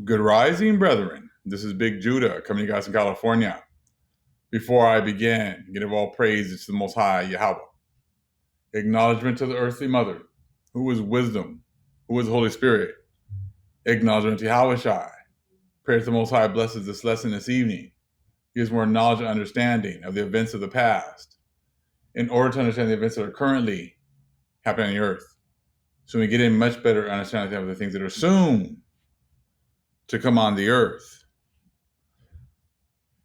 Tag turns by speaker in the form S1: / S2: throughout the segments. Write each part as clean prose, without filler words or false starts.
S1: Good rising, brethren. This is Big Judah coming to you guys from California. Before I begin, give all praise to the Most High Yahweh. Acknowledgement to the earthly mother, who is wisdom, who is Holy Spirit. Acknowledgement to Yahweh Shai. Prayer to the Most High blesses this lesson this evening. Gives more knowledge and understanding of the events of the past in order to understand the events that are currently happening on the earth. So we get a much better understanding of the things that are soon to come on the earth.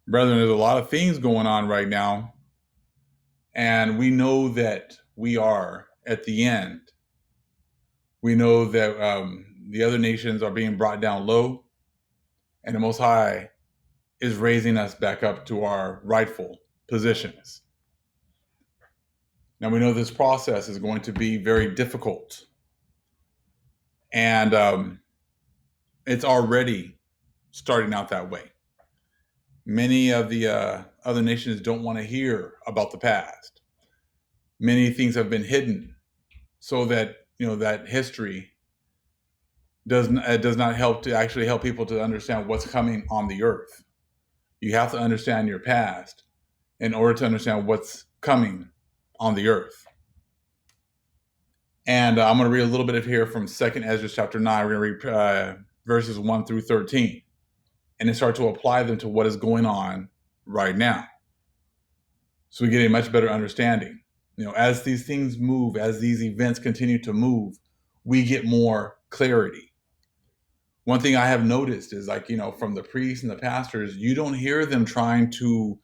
S1: Brethren, there's a lot of things going on right now, and we know that we are at the end. We know that the other nations are being brought down low, and the Most High is raising us back up to our rightful positions. Now, we know this process is going to be very difficult, and it's already starting out that way. Many of the other nations don't want to hear about the past. Many things have been hidden so that that history does not help to actually help people to understand what's coming on the earth. You have to understand your past in order to understand what's coming on the earth. And I'm going to read a little bit of here from 2nd Esdras chapter 9. We're going to read verses 1 through 13 and then start to apply them to what is going on right now. So we get a much better understanding. As these things move, as these events continue to move, we get more clarity. One thing I have noticed is from the priests and the pastors, you don't hear them trying to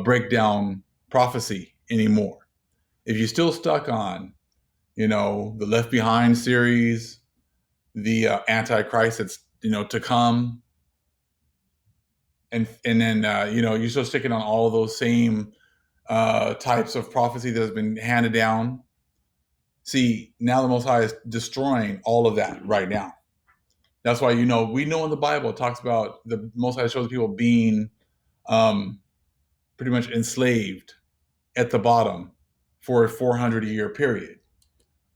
S1: break down prophecy anymore. If you're still stuck on, the Left Behind series, the Antichrist that's, to come, and then, you're still sticking on all those same types of prophecy that has been handed down. See, now the Most High is destroying all of that right now. That's why, we know in the Bible, it talks about the Most High shows people being pretty much enslaved at the bottom for a 400-year period.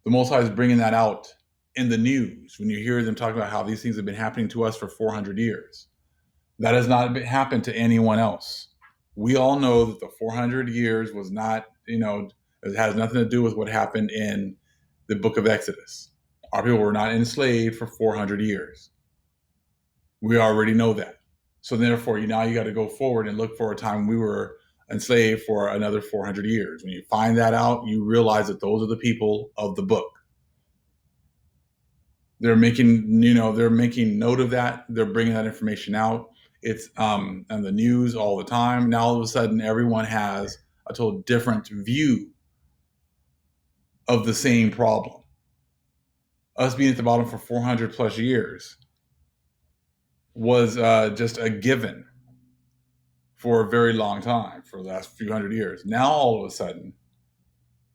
S1: The Most High is bringing that out in the news when you hear them talking about how these things have been happening to us for 400 years. That has not happened to anyone else. We all know that the 400 years was not, it has nothing to do with what happened in the book of Exodus. Our people were not enslaved for 400 years. We already know that. So therefore, now you got to go forward and look for a time we were enslaved for another 400 years. When you find that out, you realize that those are the people of the book. They're making note of that. They're bringing that information out. It's on the news all the time. Now all of a sudden, everyone has a total different view of the same problem. Us being at the bottom for 400 plus years was just a given for a very long time, for the last few hundred years. Now, all of a sudden,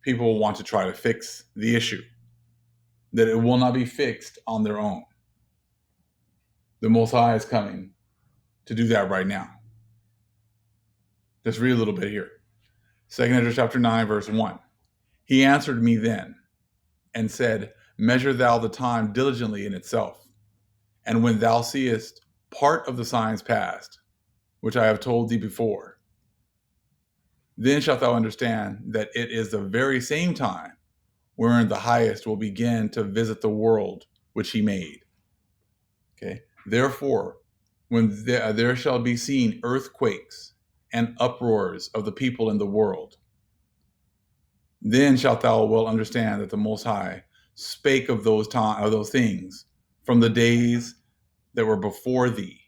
S1: people want to try to fix the issue, that it will not be fixed on their own. The Most High is coming to do that right now. Let's read a little bit here. 2nd Esdras chapter 9, verse 1. He answered me then and said, measure thou the time diligently in itself. And when thou seest part of the signs past, which I have told thee before, then shalt thou understand that it is the very same time wherein the highest will begin to visit the world which he made. Okay. Therefore, when there shall be seen earthquakes and uproars of the people in the world, then shalt thou well understand that the Most High spake of those things from the days that were before thee,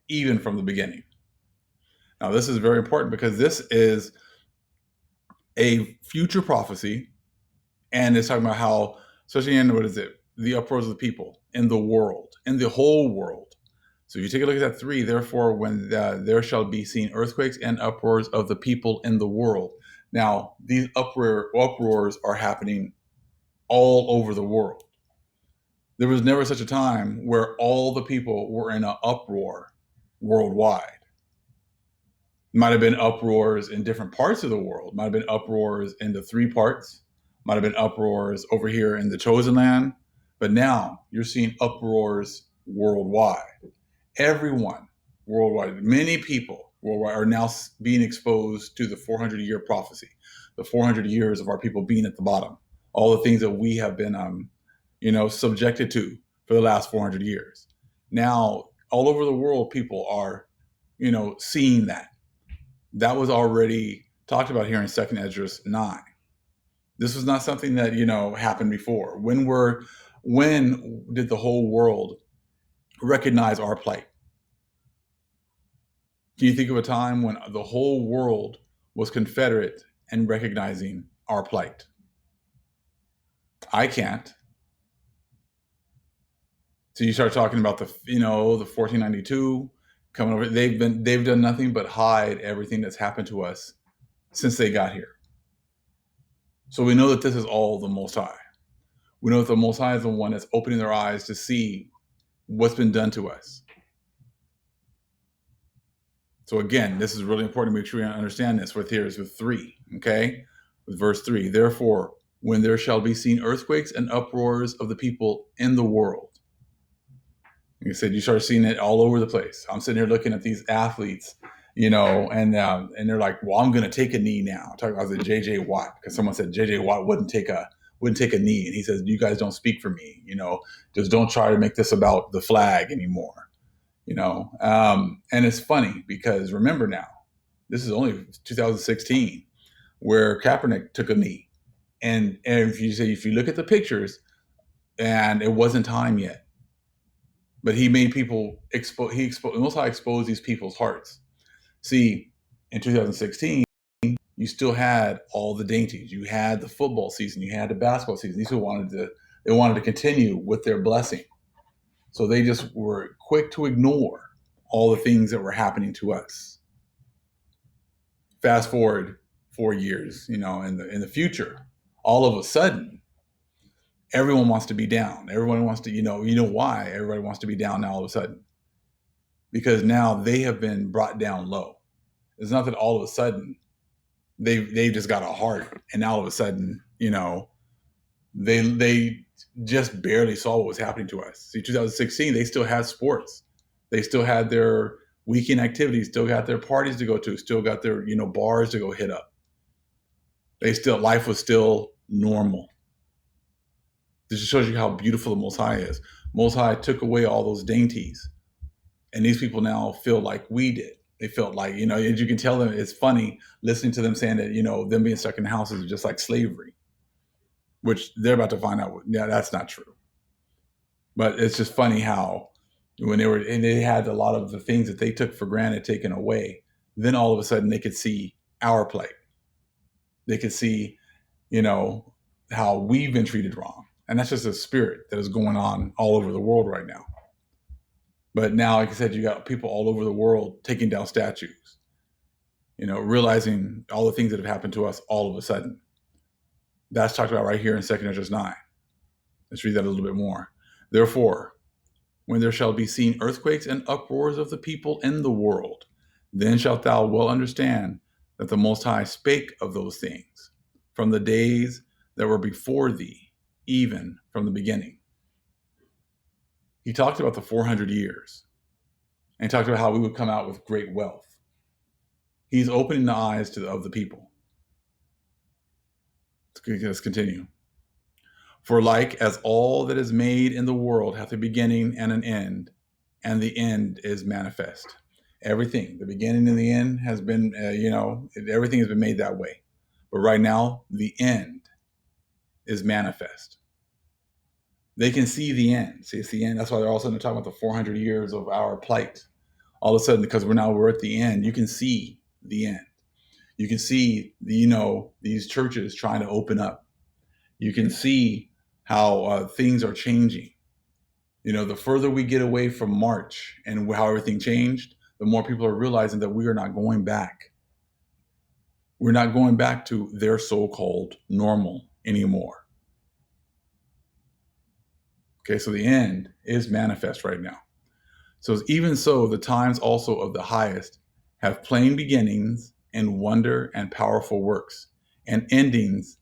S1: even from the beginning. Now, this is very important because this is a future prophecy, and it's talking about how, especially in the uproars of the people in the world, in the whole world. So if you take a look at that 3, therefore, when there shall be seen earthquakes and uproars of the people in the world. Now, these uproars are happening all over the world. There was never such a time where all the people were in an uproar worldwide. Might have been uproars in different parts of the world. Might have been uproars in the 3 parts. Might have been uproars over here in the chosen land. But now you're seeing uproars worldwide. Everyone worldwide, many people worldwide are now being exposed to the 400-year prophecy, the 400 years of our people being at the bottom, all the things that we have been, subjected to for the last 400 years. Now, all over the world, people are, seeing that. That was already talked about here in 2nd Esdras 9. This was not something that, happened before. When did the whole world recognize our plight? Can you think of a time when the whole world was confederate and recognizing our plight? I can't. So you start talking about the 1492 coming over. They've done nothing but hide everything that's happened to us since they got here. So we know that this is all the Most High. We know that the Most High is the one that's opening their eyes to see what's been done to us. So again, this is really important to make sure we understand this. With here is with 3, okay? With verse 3, therefore, when there shall be seen earthquakes and uproars of the people in the world. Like I said, you start seeing it all over the place. I'm sitting here looking at these athletes, and they're like, well, I'm going to take a knee now. I'm talking about the J.J. Watt, because someone said J.J. Watt wouldn't take a knee. And he says, you guys don't speak for me, just don't try to make this about the flag anymore. And it's funny because remember now, this is only 2016 where Kaepernick took a knee. And if you look at the pictures, and it wasn't time yet, but he made people Most High exposed these people's hearts. See, in 2016, you still had all the dainties. You had the football season. You had the basketball season. These people wanted to continue with their blessing. So they just were quick to ignore all the things that were happening to us. Fast forward 4 years, in the future, all of a sudden, everyone wants to be down. Everyone wants to, why everybody wants to be down now all of a sudden? Because now they have been brought down low. It's not that all of a sudden they've just got a heart, and now all of a sudden, they just barely saw what was happening to us. See, 2016, they still had sports. They still had their weekend activities, still got their parties to go to, still got their, bars to go hit up. Life was still normal. This just shows you how beautiful the Most High is. Most High took away all those dainties. And these people now feel like we did. They felt like, as you can tell them, it's funny listening to them saying that, them being stuck in houses is just like slavery, which they're about to find out. Yeah, that's not true. But it's just funny how when they had a lot of the things that they took for granted taken away, then all of a sudden they could see our plight. They could see, how we've been treated wrong. And that's just a spirit that is going on all over the world right now. But now, like I said, you got people all over the world taking down statues, realizing all the things that have happened to us all of a sudden. That's talked about right here in 2nd Esdras 9. Let's read that a little bit more. Therefore, when there shall be seen earthquakes and uproars of the people in the world, then shalt thou well understand that the Most High spake of those things from the days that were before thee, even from the beginning. He talked about the 400 years, and he talked about how we would come out with great wealth. He's opening the eyes of the people. Let's continue. For like as all that is made in the world hath a beginning and an end, and the end is manifest. Everything, the beginning and the end has been, everything has been made that way. But right now, the end is manifest. They can see the end. See, it's the end. That's why they're all of a sudden talking about the 400 years of our plight. All of a sudden, because we're at the end, you can see the end. You can see, these churches trying to open up. You can see how things are changing. The further we get away from March and how everything changed, the more people are realizing that we are not going back. We're not going back to their so-called normal anymore. Okay, so the end is manifest right now. So even so, the times also of the highest have plain beginnings and wonder and powerful works, and endings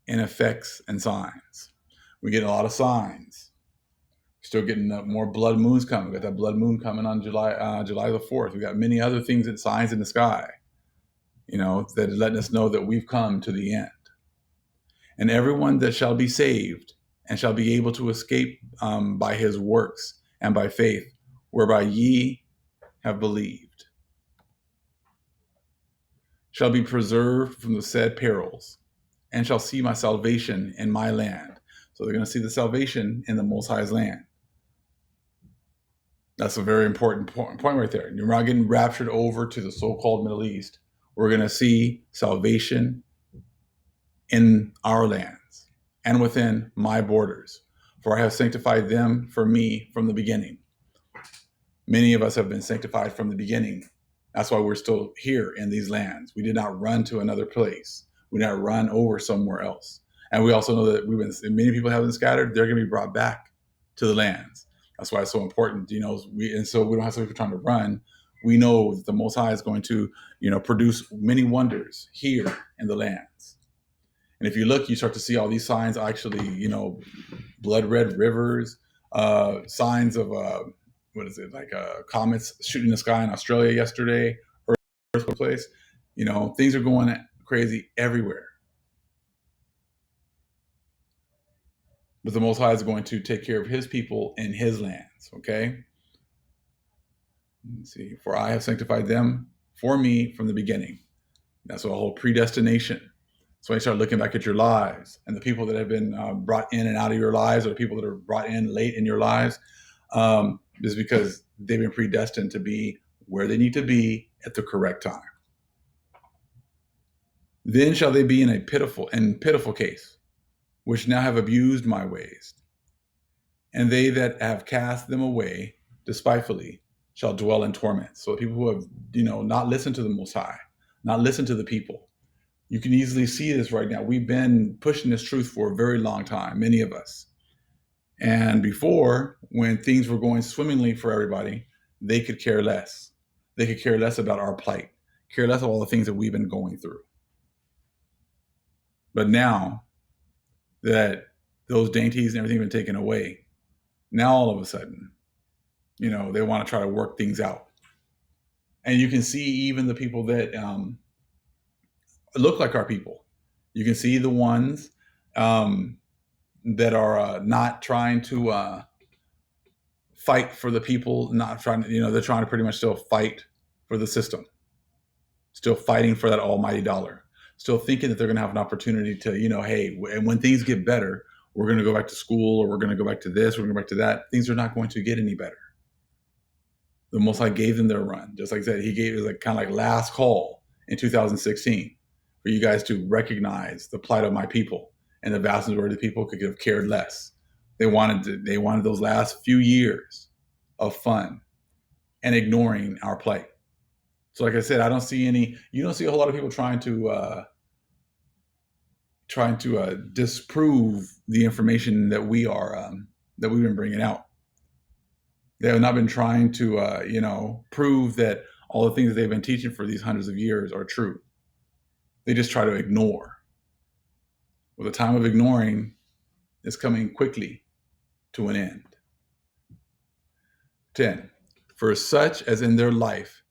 S1: in effects and signs. We get a lot of signs. Still getting more blood moons coming. We got that blood moon coming on July the 4th. We got many other things that signs in the sky, that is letting us know that we've come to the end. And everyone that shall be saved and shall be able to escape by his works and by faith, whereby ye have believed, shall be preserved from the said perils, and shall see my salvation in my land. So they're going to see the salvation in the Most High's land. That's a very important point right there. You're not getting raptured over to the so-called Middle East. We're going to see salvation in our lands and within my borders, for I have sanctified them for me from the beginning. Many of us have been sanctified from the beginning. That's why we're still here in these lands. We did not run to another place. We did not run over somewhere else. And we also know that many people have been scattered. They're going to be brought back to the lands. That's why it's so important, so we don't have to people trying to run. We know that the Most High is going to, produce many wonders here in the lands. And if you look, you start to see all these signs actually, blood red rivers, signs of, comets shooting the sky in Australia yesterday, earthquake place. Things are going crazy everywhere. But the Most High is going to take care of his people in his lands, okay? Let's see. For I have sanctified them for me from the beginning. That's a whole predestination. So when you start looking back at your lives and the people that have been brought in and out of your lives, or the people that are brought in late in your lives, is because they've been predestined to be where they need to be at the correct time. Then shall they be in a pitiful case, which now have abused my ways. And they that have cast them away despitefully shall dwell in torment. So people who have, not listened to the Most High, not listened to the people. You can easily see this right now. We've been pushing this truth for a very long time, many of us. And before, when things were going swimmingly for everybody, they could care less. They could care less about our plight, care less of all the things that we've been going through. But now that those dainties and everything have been taken away, now all of a sudden, they want to try to work things out. And you can see even the people that look like our people. You can see the ones that are not trying to fight for the people, not trying to, they're trying to pretty much still fight for the system, still fighting for that almighty dollar, still thinking that they're going to have an opportunity to, hey, and when things get better, we're going to go back to school, or we're going to go back to this, we're going to go back to that. Things are not going to get any better. The Most High gave them their run. Just like I said, he gave it kind of like last call in 2016 for you guys to recognize the plight of my people. And the vast majority of the people could have cared less. They wanted those last few years of fun and ignoring our plight. So like I said, you don't see a whole lot of people trying to disprove the information that we've been bringing out. They have not been trying to, prove that all the things that they've been teaching for these hundreds of years are true. They just try to ignore. Well, the time of ignoring is coming quickly to an end. 10. For such as in their life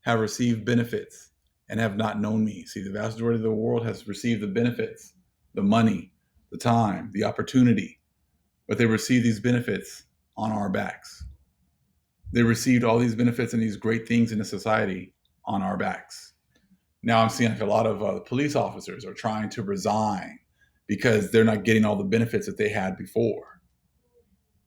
S1: have received benefits and have not known me. See, the vast majority of the world has received the benefits, the money, the time, the opportunity, but they receive these benefits on our backs. They received all these benefits and these great things in the society on our backs. Now I'm seeing like a lot of police officers are trying to resign because they're not getting all the benefits that they had before.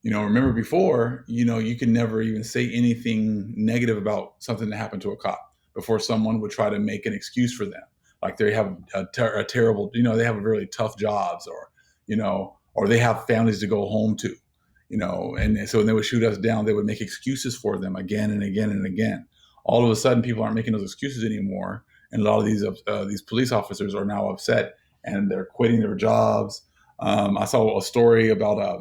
S1: Remember before, you can never even say anything negative about something that happened to a cop before someone would try to make an excuse for them. Like they have a terrible, they have really tough jobs, or they have families to go home to. And so when they would shoot us down, they would make excuses for them again and again and again. All of a sudden, people aren't making those excuses anymore, and a lot of these police officers are now upset and they're quitting their jobs. I saw a story about a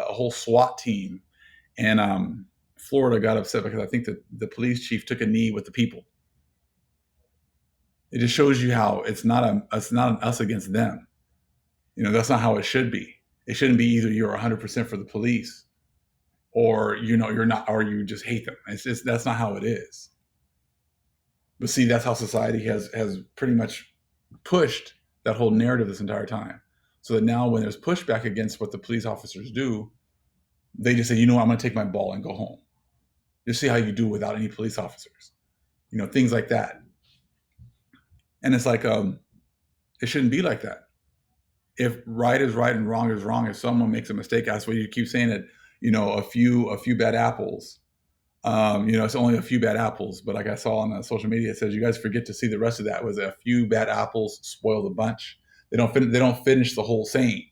S1: whole SWAT team in Florida got upset because I think that the police chief took a knee with the people. It just shows you how it's not an us against them. That's not how it should be. It shouldn't be either you're 100% for the police or you're not, or you just hate them. It's just, that's not how it is. But see, that's how society has pretty much pushed that whole narrative this entire time. So that now when there's pushback against what the police officers do, they just say, I'm going to take my ball and go home. Just see how you do without any police officers. Things like that. And it's like, it shouldn't be like that. If right is right and wrong is wrong, if someone makes a mistake, that's why you keep saying that, a few bad apples. It's only a few bad apples, but like I saw on social media, it says you guys forget to see the rest of that was a few bad apples spoil the bunch. They don't finish the whole saying,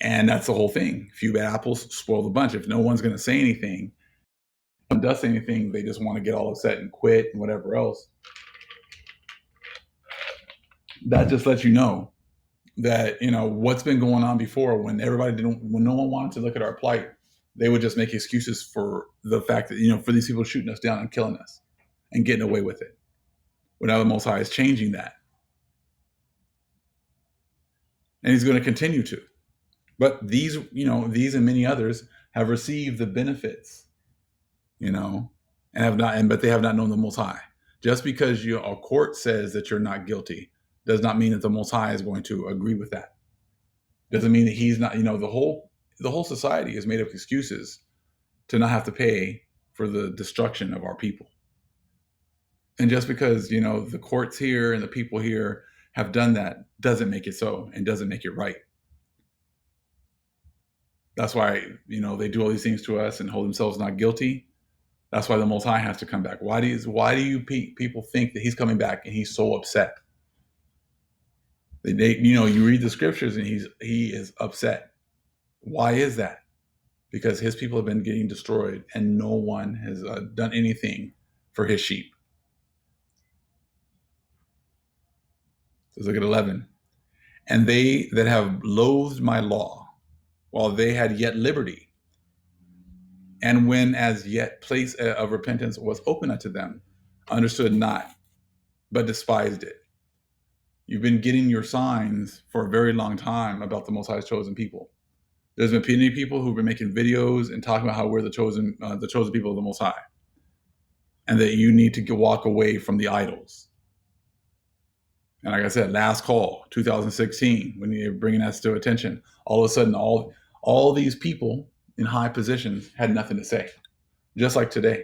S1: and that's the whole thing. Few bad apples spoil the bunch. If no one's going to say anything, no one does say anything, they just want to get all upset and quit and whatever else. That just lets you know that what's been going on before, when no one wanted to look at our plight, they would just make excuses for the fact that for these people shooting us down and killing us and getting away with it. But now the Most High is changing that, and He's going to continue to. But these and many others have received the benefits, and have not, but they have not known the Most High. Just because a court says that you're not guilty does not mean that the Most High is going to agree with that. Doesn't mean that He's not. The whole society is made of excuses to not have to pay for the destruction of our people. And just because the courts here and the people here have done that doesn't make it so, and doesn't make it right. That's why they do all these things to us and hold themselves not guilty. That's why the Most High has to come back. Why do you people think that He's coming back and He's so upset? You read the scriptures and He is upset. Why is that? Because His people have been getting destroyed and no one has done anything for His sheep. Let's look at 11. And they that have loathed my law, while they had yet liberty, and when as yet place of repentance was open unto them, understood not, but despised it. You've been getting your signs for a very long time about the Most High's chosen people. There's been plenty of people who've been making videos and talking about how we're the chosen people of the Most High, and that you need to walk away from the idols. And like I said, last call, 2016, when you're bringing us to attention, all of a sudden, all these people in high positions had nothing to say. Just like today,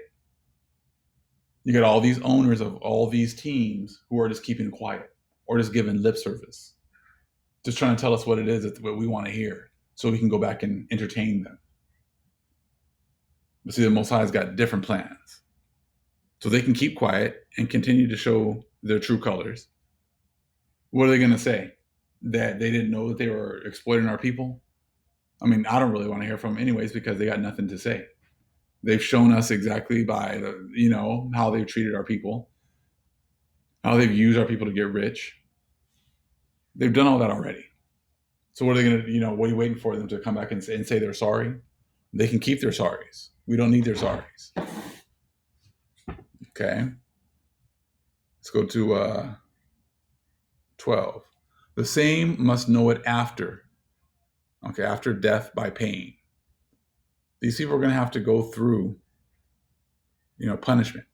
S1: you got all these owners of all these teams who are just keeping quiet or just giving lip service, just trying to tell us what it is that what we want to hear, so we can go back and entertain them. But see, the Most High's got different plans, so they can keep quiet and continue to show their true colors. What are they going to say? That they didn't know that they were exploiting our people? I mean, I don't really want to hear from them anyways, because they got nothing to say. They've shown us exactly by how they've treated our people, how they've used our people to get rich. They've done all that already. So what are they going to, what are you waiting for them to come back and say they're sorry? They can keep their sorries. We don't need their sorries. Okay. Let's go to 12. The same must know it after death by pain. These people are going to have to go through, punishment.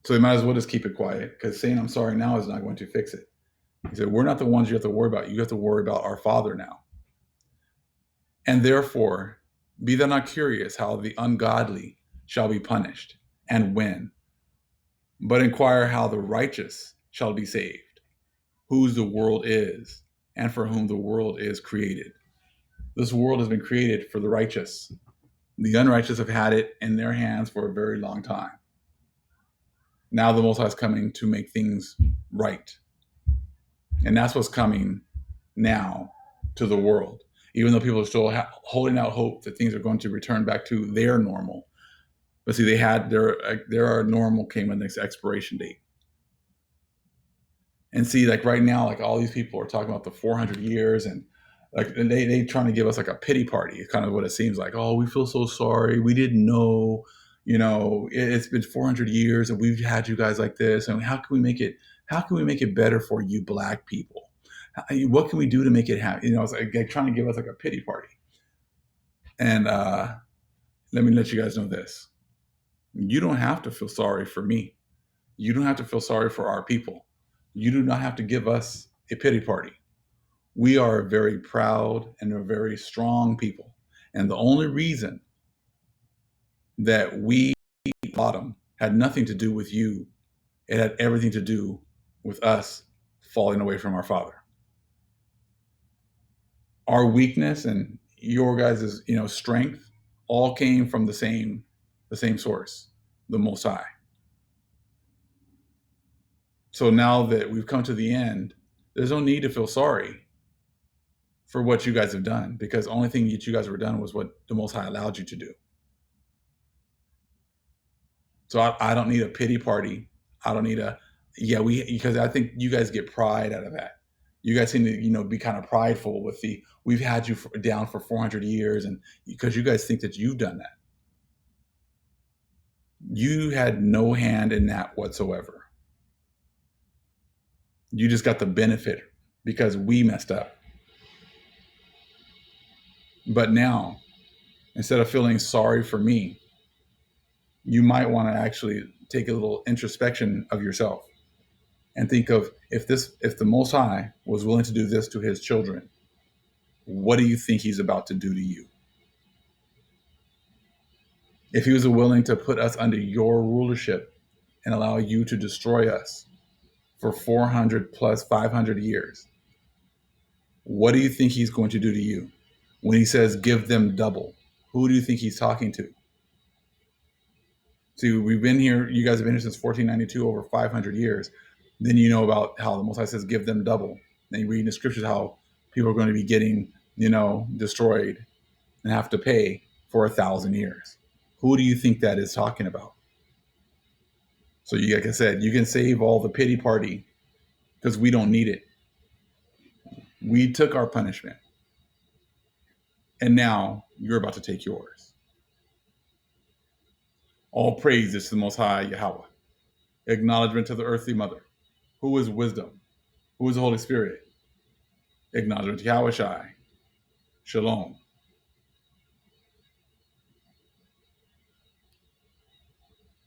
S1: So they might as well just keep it quiet, because saying I'm sorry now is not going to fix it. He said, we're not the ones you have to worry about. You have to worry about our Father now. And therefore, be thou not curious how the ungodly shall be punished, and when, but inquire how the righteous shall be saved, whose the world is, and for whom the world is created. This world has been created for the righteous. The unrighteous have had it in their hands for a very long time. Now the Most High is coming to make things right. And that's what's coming now to the world. Even though people are still holding out hope that things are going to return back to their normal. But see, their normal came with its expiration date. And see, like right now, like all these people are talking about the 400 years, and like they trying to give us like a pity party. It's kind of what it seems like. Oh, we feel so sorry. We didn't know, it's been 400 years and we've had you guys like this. And how can we make it better for you black people? What can we do to make it happen? It's like they're trying to give us like a pity party. And let me let you guys know this. You don't have to feel sorry for me. You don't have to feel sorry for our people. You do not have to give us a pity party. We are a very proud and a very strong people. And the only reason that we bottom had nothing to do with you, it had everything to do with us falling away from our Father. Our weakness and your guys' strength all came from the same source, the Most High. So now that we've come to the end, there's no need to feel sorry for what you guys have done, because the only thing that you guys have done was what the Most High allowed you to do. So I don't need a pity party. I don't need because I think you guys get pride out of that. You guys seem to be kind of prideful with we've had you down for 400 years, and because you guys think that you've done that. You had no hand in that whatsoever. You just got the benefit because we messed up. But now, instead of feeling sorry for me, you might want to actually take a little introspection of yourself and think of, if the Most High was willing to do this to his children, what do you think he's about to do to you? If he was willing to put us under your rulership and allow you to destroy us for 400 plus 500 years, what do you think he's going to do to you? When he says, give them double, who do you think he's talking to? See, we've been here, you guys have been here since 1492, over 500 years. Then you know about how the Most High says, give them double. Then you read in the scriptures how people are going to be getting, destroyed and have to pay for 1,000 years. Who do you think that is talking about? So, like I said, you can save all the pity party because we don't need it. We took our punishment. And now you're about to take yours. All praise is to the Most High Yahweh. Acknowledgement to the earthly mother, who is wisdom, who is the Holy Spirit. Acknowledgement to Yahweh Shai. Shalom.